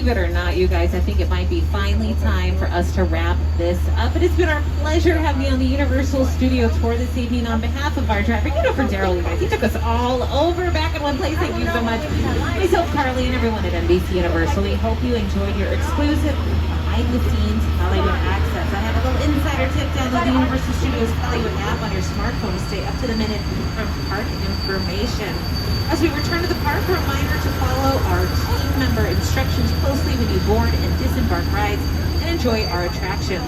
Believe it or not, you guys, I think it might be finally time for us to wrap this up. It has been our pleasure having you on the Universal Studio Tour this evening on behalf of our driver. You know, for Daryl, you guys, he took us all over back in one place. Thank you so much. Myself, Carly, and everyone at NBC Universal. We hope you enjoyed your exclusive behind-the-scenes Hollywood access. I have a little insider tip. Download the Universal Studios Hollywood app on your smartphone to stay up to the minute from park information. As we return to the park, a reminder to follow our team member instructions closely when you board and disembark rides and enjoy our attractions.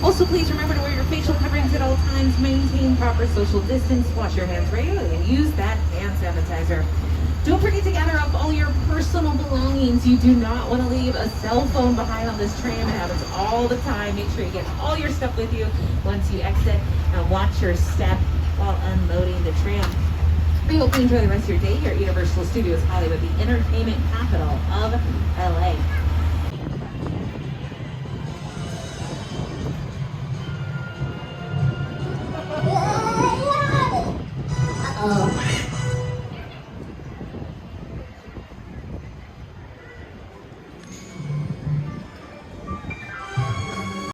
Also, please remember to wear your facial coverings at all times, maintain proper social distance, wash your hands regularly, and use that hand sanitizer. Don't forget to gather up all your personal belongings. You do not want to leave a cell phone behind on this tram. It happens all the time. Make sure you get all your stuff with you once you exit, and watch your step while unloading the tram. We hope you enjoy the rest of your day here at Universal Studios Hollywood, the entertainment capital of LA.